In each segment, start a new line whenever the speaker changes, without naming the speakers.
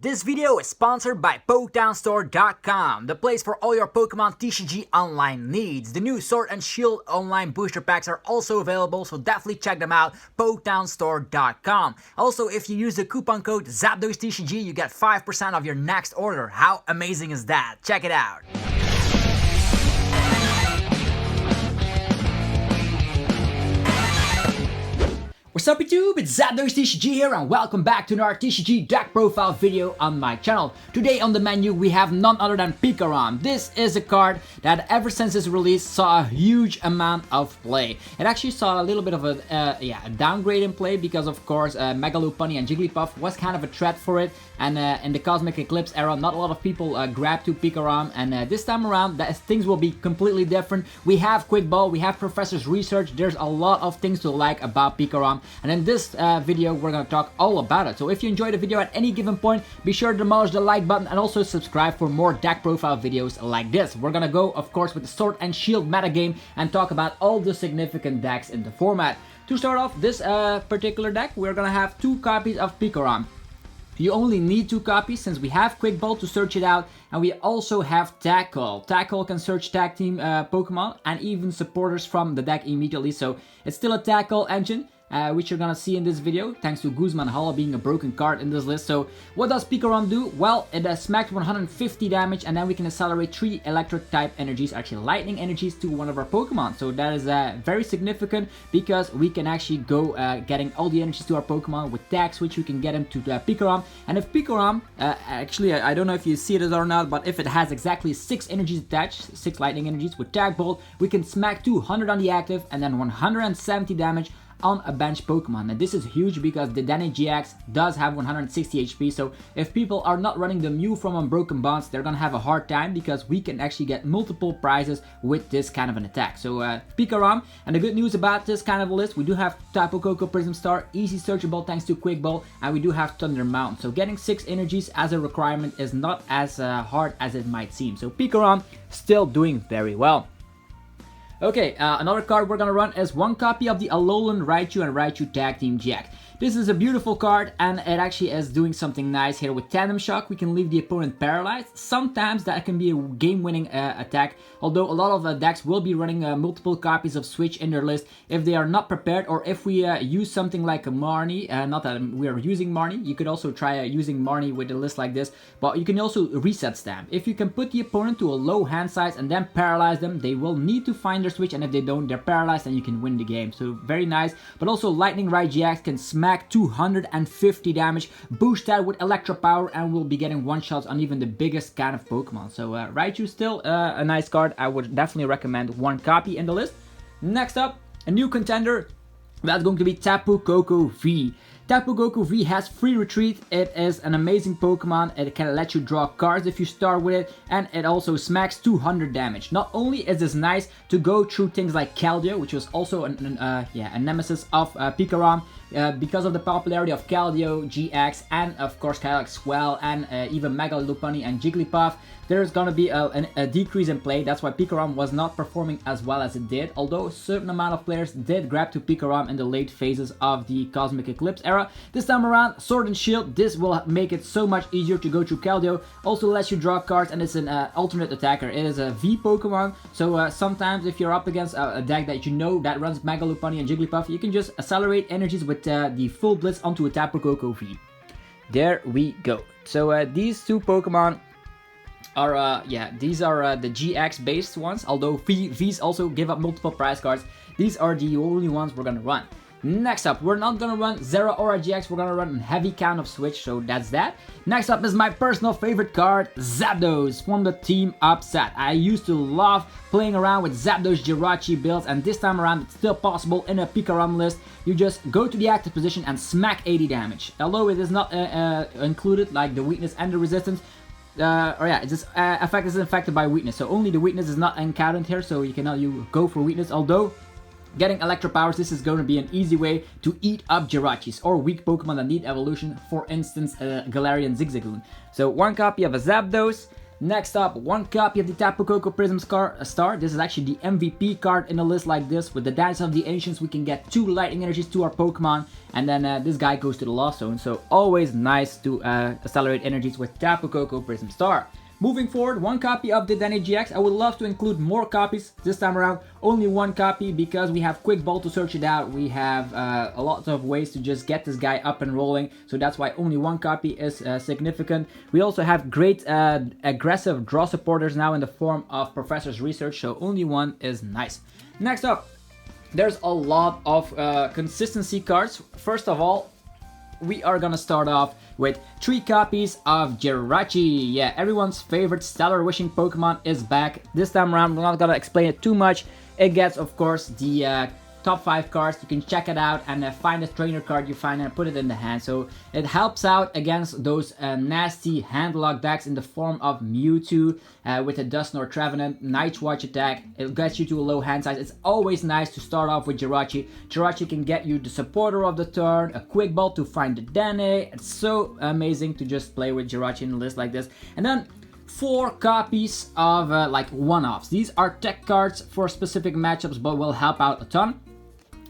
This video is sponsored by PoketownStore.com, the place for all your Pokemon TCG online needs. The new Sword and Shield online booster packs are also available, so definitely check them out, PoketownStore.com. Also, if you use the coupon code Zapdos TCG, you get 5% off your next order. How amazing is that? Check it out. What's up YouTube, it's Zapdos TCG here and welcome back to another TCG deck profile video on my channel. Today on the menu we have none other than PikaRom. This is a card that ever since its release saw a huge amount of play. It actually saw a little bit of a downgrade in play because of course Lopunny and Jigglypuff was kind of a threat for it, and in the Cosmic Eclipse era not a lot of people grabbed to PikaRom, and this time around things will be completely different. We have Quickball, we have Professor's Research, there's a lot of things to like about PikaRom. And in this video, we're going to talk all about it. So if you enjoyed the video at any given point, be sure to demolish the like button and also subscribe for more deck profile videos like this. We're going to go, of course, with the Sword and Shield metagame and talk about all the significant decks in the format. To start off this particular deck, we're going to have 2 copies of PikaRom. You only need 2 copies since we have Quickball to search it out, and we also have Tackle. Tackle can search tag team Pokemon and even supporters from the deck immediately, so it's still a Tackle engine. Which you're gonna see in this video, thanks to Guzmanhala being a broken card in this list. So what does PikaRom do? Well, it smacks 150 damage, and then we can accelerate 3 electric type energies, actually lightning energies, to one of our Pokemon. So that is very significant because we can actually go getting all the energies to our Pokemon with tag switch. We can get them to PikaRom, and if PikaRom, actually I don't know if you see it or not, but if it has exactly 6 energies attached, 6 lightning energies with Tag Bolt, we can smack 200 on the active and then 170 damage on a bench Pokemon. And this is huge because the Dedenne-GX does have 160 HP, so if people are not running the Mew from Unbroken Bonds, they're gonna have a hard time because we can actually get multiple prizes with this kind of an attack. So PikaRom, and the good news about this kind of a list, we do have Tapu, Koko, Prism Star, easy searchable thanks to Quickball, and we do have Thunder Mountain. So getting 6 energies as a requirement is not as hard as it might seem. So PikaRom still doing very well. Okay, another card we're gonna run is 1 copy of the Alolan, Raichu, and Raichu Tag Team GX. This is a beautiful card, and it actually is doing something nice here with Tandem Shock. We can leave the opponent paralyzed. Sometimes that can be a game-winning attack, although a lot of decks will be running multiple copies of Switch in their list if they are not prepared, or if we use something like a Marnie. Not that we are using Marnie, you could also try using Marnie with a list like this, but you can also reset stamp. If you can put the opponent to a low hand size and then paralyze them, they will need to find their Switch, and if they don't, they're paralyzed and you can win the game. So very nice. But also Lightning Raichu-GX can smack 250 damage, boost that with Electro Power, and we'll be getting one-shots on even the biggest kind of Pokemon. So Raichu still a nice card. I would definitely recommend 1 copy in the list. Next up, a new contender. That's going to be Tapu Koko-V. Tapu Koko-V has free retreat. It is an amazing Pokemon. It can let you draw cards if you start with it, and it also smacks 200 damage. Not only is this nice to go through things like Keldeo, which was also a nemesis of PikaRom, because of the popularity of Keldeo, GX, and of course kind of like Swell, and even Lopunny and Jigglypuff, there's gonna be a decrease in play. That's why PikaRom was not performing as well as it did, although a certain amount of players did grab to PikaRom in the late phases of the Cosmic Eclipse era. This time around, Sword and Shield, this will make it so much easier to go through Keldeo. Also lets you draw cards, and it's an alternate attacker. It is a V Pokemon, so sometimes if you're up against a deck that you know that runs Lopunny and Jigglypuff, you can just accelerate energies with the full blitz onto a Tapu Koko-V. There we go. So these 2 Pokemon are these are the GX based ones, although V's also give up multiple prize cards. These are the only ones we're gonna run. Next up, we're not gonna run Zeraora GX, we're gonna run a heavy count of Switch, so that's that. Next up is my personal favorite card, Zapdos from the Team Up set. I used to love playing around with Zapdos Jirachi builds, and this time around it's still possible in a PikaRom list. You just go to the active position and smack 80 damage. Although it is not included like the weakness and the resistance, it's just effect is affected by weakness, so only the weakness is not encountered here, so you cannot go for weakness. Although getting Electro Powers, this is going to be an easy way to eat up Jirachis or weak Pokemon that need evolution, for instance Galarian Zigzagoon. So 1 copy of a Zapdos. Next up, one copy of the Tapu Koko Prism Star. This is actually the MVP card in a list like this. With the Dance of the Ancients, we can get 2 lightning energies to our Pokemon, and then this guy goes to the Lost Zone. So always nice to accelerate energies with Tapu Koko Prism Star. Moving forward, one copy of the Dedenne-GX. I would love to include more copies this time around. Only one copy because we have Quickball to search it out. We have a lot of ways to just get this guy up and rolling. So that's why only one copy is significant. We also have great aggressive draw supporters now in the form of Professor's Research. So only one is nice. Next up, there's a lot of consistency cards. First of all, we are gonna start off with 3 copies of Jirachi. Yeah, everyone's favorite Stellar Wishing Pokemon is back. This time around, we're not gonna explain it too much. It gets, of course, the top 5 cards. You can check it out and find a trainer card you find and put it in the hand. So it helps out against those nasty handlock decks in the form of Mewtwo with a Dusknoir Trevenant, Night Watch attack. It gets you to a low hand size. It's always nice to start off with Jirachi. Jirachi can get you the supporter of the turn, a Quickball to find the Dedenne. It's so amazing to just play with Jirachi in a list like this. And then 4 copies of like one-offs. These are tech cards for specific matchups but will help out a ton.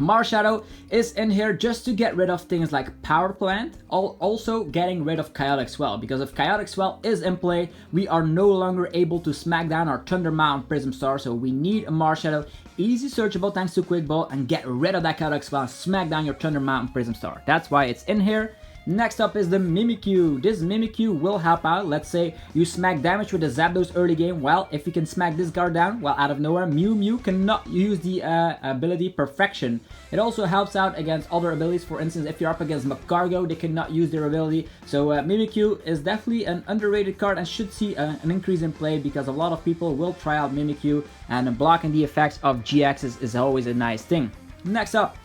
Marshadow is in here just to get rid of things like Power Plant, also getting rid of Chaotic Swell, because if Chaotic Swell is in play, we are no longer able to smack down our Thunder Mountain Prism Star, so we need a Marshadow, easy searchable thanks to Quickball, and get rid of that Chaotic Swell and smack down your Thunder Mountain Prism Star. That's why it's in here. Next up is the Mimikyu. This Mimikyu will help out. Let's say you smack damage with the Zapdos early game. Well, if you can smack this guard down, well, out of nowhere, Mew cannot use the ability Perfection. It also helps out against other abilities. For instance, if you're up against Magcargo, they cannot use their ability. So Mimikyu is definitely an underrated card and should see an increase in play because a lot of people will try out Mimikyu, and blocking the effects of GXs is always a nice thing. Next up,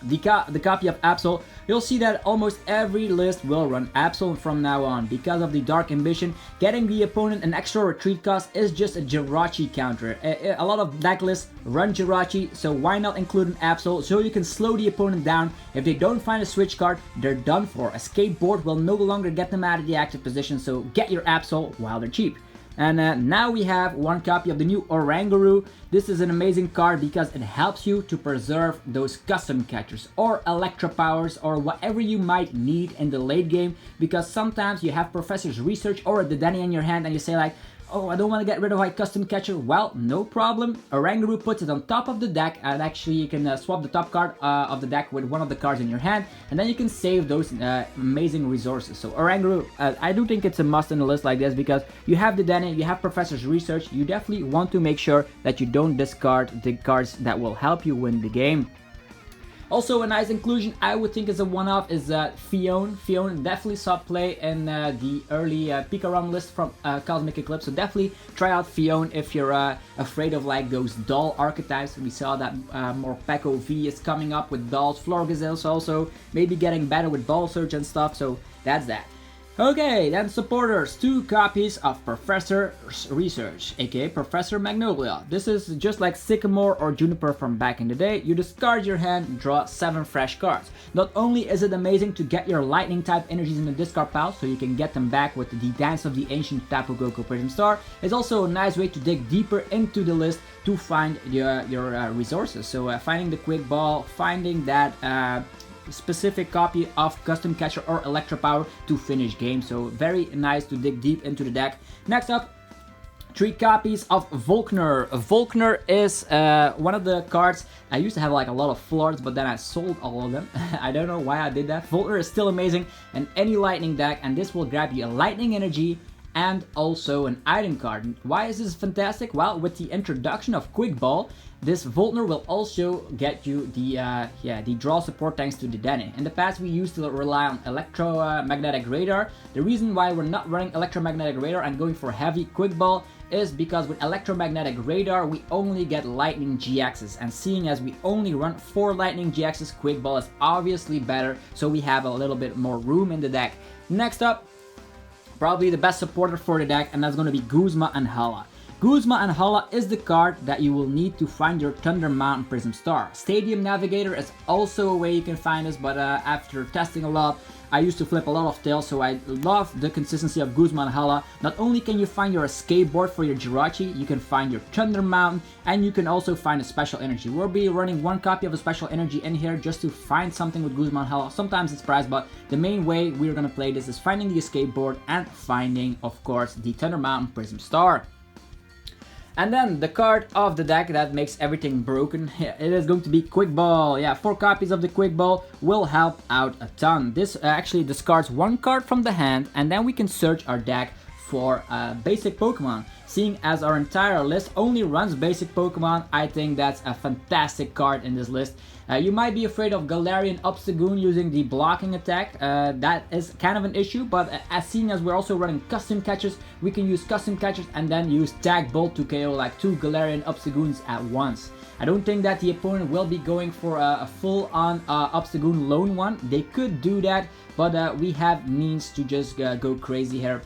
the copy of Absol. You'll see that almost every list will run Absol from now on. Because of the Dark Ambition, getting the opponent an extra retreat cost is just a Jirachi counter. A lot of deck lists run Jirachi, so why not include an Absol so you can slow the opponent down. If they don't find a switch card, they're done for. A skateboard will no longer get them out of the active position, so get your Absol while they're cheap. And now we have one copy of the new Oranguru. This is an amazing card because it helps you to preserve those custom catchers or Electro Powers or whatever you might need in the late game, because sometimes you have Professor's Research or a Dedenne in your hand and you say like, oh, I don't want to get rid of my custom catcher. Well, no problem. Oranguru puts it on top of the deck, and actually you can swap the top card of the deck with one of the cards in your hand, and then you can save those amazing resources. So Oranguru, I do think it's a must in a list like this because you have the Dedenne, you have Professor's Research. You definitely want to make sure that you don't discard the cards that will help you win the game. Also, a nice inclusion I would think is a one-off is Phione. Phione definitely saw play in the early PikaRom list from Cosmic Eclipse, so definitely try out Phione if you're afraid of like those doll archetypes. We saw that more Koko-V is coming up with dolls, Florgazelles also, maybe getting better with Ball Surge and stuff, so that's that. Okay, then supporters, 2 copies of Professor's Research, aka Professor Magnolia. This is just like Sycamore or Juniper from back in the day. You discard your hand, draw 7 fresh cards. Not only is it amazing to get your lightning type energies in the discard pile, so you can get them back with the Dance of the Ancient Tapu Koko Prism Star, it's also a nice way to dig deeper into the list to find your resources. So finding the Quickball, finding that specific copy of Custom Catcher or Electro Power to finish game. So very nice to dig deep into the deck. Next up, 3 copies of Vulcaner. Vulcaner is one of the cards. I used to have like a lot of floors, but then I sold all of them. I don't know why I did that. Vulcaner is still amazing in any lightning deck, and this will grab you a lightning energy and also an item card. Why is this fantastic? Well, with the introduction of Quickball, this Vulcaner will also get you the draw support thanks to the Dedenne. In the past, we used to rely on electromagnetic radar. The reason why we're not running electromagnetic radar and going for heavy Quickball is because with electromagnetic radar, we only get lightning GXs, and seeing as we only run 4 lightning GXs, Quickball is obviously better, so we have a little bit more room in the deck. Next up, probably the best supporter for the deck, and that's going to be Guzmanhala. Guzmanhala is the card that you will need to find your Thunder Mountain Prism Star. Stadium Navigator is also a way you can find this, but after testing a lot, I used to flip a lot of tails, so I love the consistency of Guzmanhala. Not only can you find your escape board for your Jirachi, you can find your Thunder Mountain, and you can also find a special energy. We'll be running one copy of a special energy in here just to find something with Guzmanhala. Sometimes it's priced, but the main way we're gonna play this is finding the escape board and finding, of course, the Thunder Mountain Prism Star. And then the card of the deck that makes everything broken, it is going to be Quickball. Yeah, 4 copies of the Quickball will help out a ton. This actually discards 1 card from the hand, and then we can search our deck for basic Pokemon. Seeing as our entire list only runs basic Pokemon, I think that's a fantastic card in this list. You might be afraid of Galarian Obstagoon using the blocking attack. That is kind of an issue, but as seeing as we're also running custom catchers, we can use custom catchers and then use Tag Bolt to KO like 2 Galarian Obstagoons at once. I don't think that the opponent will be going for a full-on Obstagoon lone one. They could do that, but we have means to just go crazy here.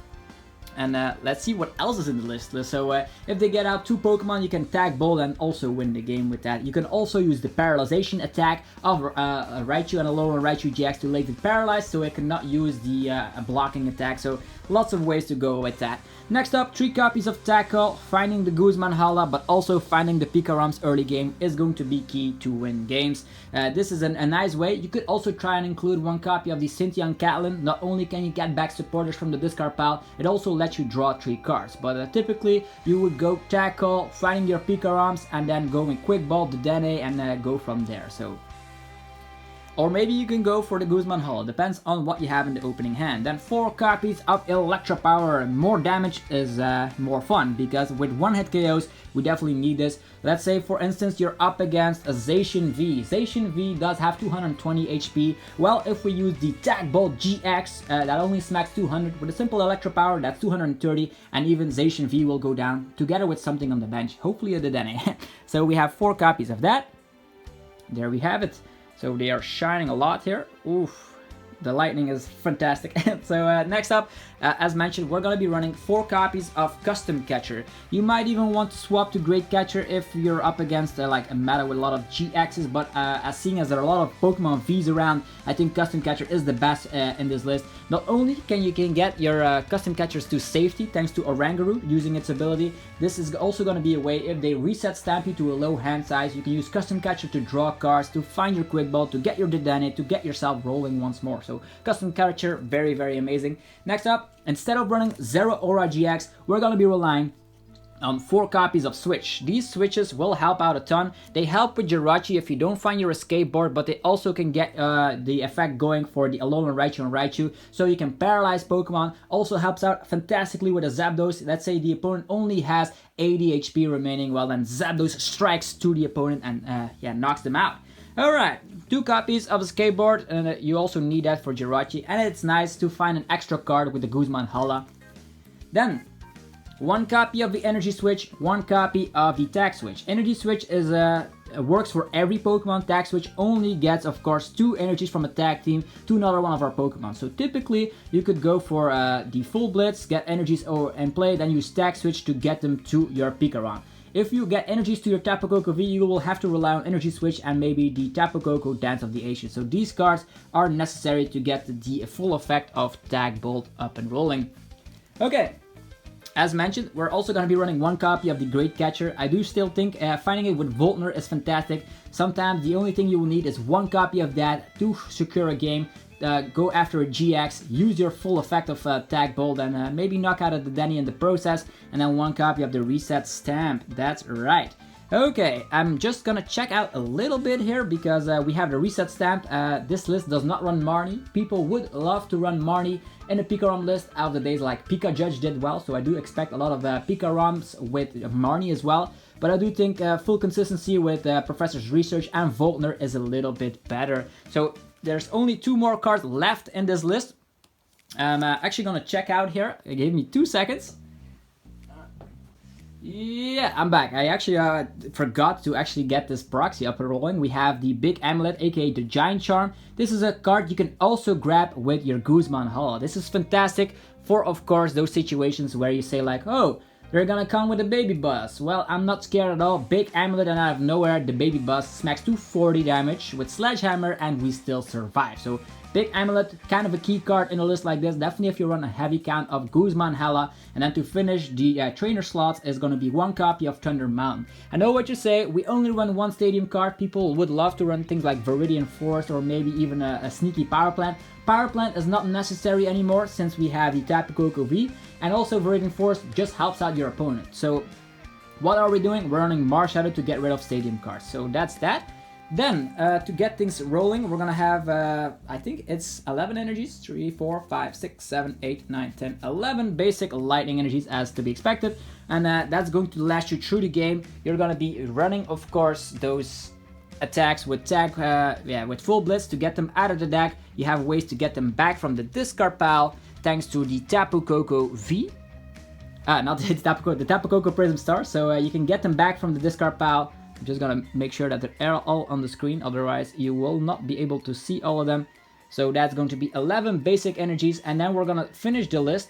And let's see what else is in the list. So if they get out 2 Pokemon, you can Tag Bolt and also win the game with that. You can also use the Paralyzation attack of Raichu and Alolan Raichu-GX to leave it paralyzed, so it cannot use the blocking attack. So lots of ways to go with that. Next up, 3 copies of Tackle. Finding the Guzmanhala, but also finding the PikaRoms early game is going to be key to win games. This is a nice way. You could also try and include 1 copy of the Cynthian Catlin. Not only can you get back supporters from the discard pile, it also lets you draw 3 cards. But typically, you would go Tackle, finding your PikaRoms, and then going Quickball, Dedenne, and go from there. So. Or maybe you can go for the Guzmanhala, depends on what you have in the opening hand. Then 4 copies of Electro Power. More damage is more fun, because with 1-hit KOs, we definitely need this. Let's say, for instance, you're up against a Zacian V. Zacian V does have 220 HP. Well, if we use the Tag Bolt GX, that only smacks 200. With a simple Electro Power, that's 230, and even Zacian V will go down, together with something on the bench, hopefully a Dedenne. So we have 4 copies of that. There we have it. So they are shining a lot here. Oof, the lightning is fantastic. So next up, as mentioned, we're going to be running 4 copies of Custom Catcher. You might even want to swap to Great Catcher if you're up against like a meta with a lot of GXs, but as seeing as there are a lot of Pokemon Vs around, I think Custom Catcher is the best in this list. Not only can you get your Custom Catchers to safety thanks to Oranguru using its ability, this is also going to be a way if they reset Stampede to a low hand size, you can use Custom Catcher to draw cards, to find your Quickball, to get your Dedenne, to get yourself rolling once more. So Custom Catcher, very, very amazing. Next up, instead of running Zeraora GX, we're going to be relying on 4 copies of Switch. These switches will help out a ton. They help with Jirachi if you don't find your escape board, but they also can get the effect going for the Alolan Raichu and Raichu, so you can paralyze Pokemon. Also helps out fantastically with a Zapdos. Let's say the opponent only has 80 HP remaining, well then Zapdos strikes to the opponent and yeah, knocks them out. Alright, 2 copies of a skateboard, and you also need that for Jirachi, and it's nice to find an extra card with the Guzmanhala. Then, 1 copy of the Energy Switch, 1 copy of the Tag Switch. Energy Switch is works for every Pokemon. Tag Switch only gets, of course, 2 energies from a tag team to another one of our Pokemon. So typically, you could go for the Full Blitz, get energies in play, then use Tag Switch to get them to your PikaRom. If you get energies to your Tapu Koko-V, you will have to rely on Energy Switch and maybe the Tapu Koko Dance of the Ancients. So these cards are necessary to get the full effect of Tag Bolt up and rolling. Okay. As mentioned, we're also going to be running 1 copy of the Great Catcher. I do still think finding it with Voltner is fantastic. Sometimes the only thing you will need is 1 copy of that to secure a game. Go after a GX, use your full effect of Tag Bolt, and maybe knock out a Dedenne in the process, and then 1 copy of the Reset Stamp. That's right. Okay, I'm just gonna check out a little bit here because we have the Reset Stamp. This list does not run Marnie. People would love to run Marnie in a PikaRom list out of the days like Pika Judge did well, so I do expect a lot of PikaRoms with Marnie as well. But I do think full consistency with Professor's Research and Voltner is a little bit better. So there's only 2 more cards left in this list. I'm actually gonna check out here. Give me 2 seconds. Yeah, I'm back. I actually forgot to actually get this proxy up and rolling. We have the Big Amulet, aka the Giant Charm. This is a card you can also grab with your Guzmanhala. This is fantastic for, of course, those situations where you say like, oh, they're gonna come with a Baby Buzz. Well, I'm not scared at all. Big Amulet, and out of nowhere, the Baby Buzz smacks 240 damage with Sledgehammer, and we still survive. So Big Amulet, kind of a key card in a list like this. Definitely if you run a heavy count of Guzmanhala. And then to finish the trainer slots is going to be 1 copy of Thunder Mountain. I know what you say, we only run 1 stadium card. People would love to run things like Viridian Force or maybe even a sneaky Power Plant. Power Plant is not necessary anymore since we have the Tapu Koko-V. And also Viridian Force just helps out your opponent. So what are we doing? We're running Marshadow to get rid of stadium cards. So that's that. Then, to get things rolling, we're gonna have, I think it's 11 energies. 3, 4, 5, 6, 7, 8, 9, 10, 11 basic lightning energies as to be expected. And that's going to last you through the game. You're gonna be running, of course, those attacks with with full blitz to get them out of the deck. You have ways to get them back from the discard pile thanks to the Tapu Koko-V. Not the Tapu Koko Prism Star. So you can get them back from the discard pile. I'm just gonna make sure that they're all on the screen, otherwise you will not be able to see all of them. So that's going to be 11 basic energies, and then we're gonna finish the list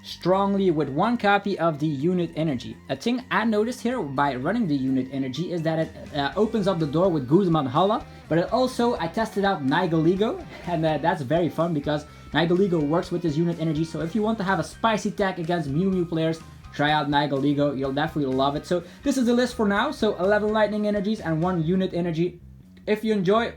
strongly with 1 copy of the unit energy. A thing I noticed here by running the unit energy is that it opens up the door with Guzmanhala, but it also, I tested out Nihilego, and that's very fun because Nihilego works with this unit energy. So if you want to have a spicy attack against Mew players, try out Nihilego, you'll definitely love it. So this is the list for now, so 11 lightning energies and 1 unit energy. If you enjoy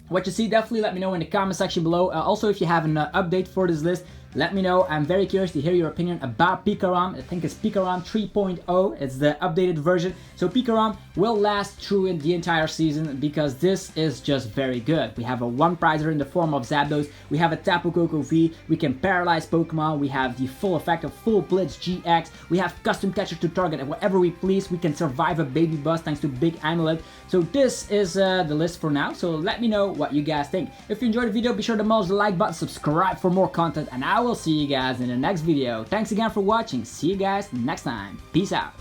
what you see, definitely let me know in the comment section below. Also, if you have an update for this list, let me know. I'm very curious to hear your opinion about PikaRom. I think it's PikaRom 3.0. It's the updated version. So PikaRom will last through the entire season because this is just very good. We have a 1-prizer in the form of Zapdos. We have a Tapu Koko-V. We can paralyze Pokemon. We have the full effect of Full Blitz GX. We have custom catchers to target and whatever we please. We can survive a baby bust thanks to Big Amulet. So this is the list for now. So let me know what you guys think. If you enjoyed the video, be sure to smash the like button, subscribe for more content, and I will see you guys in the next video. Thanks again for watching. See you guys next time. Peace out.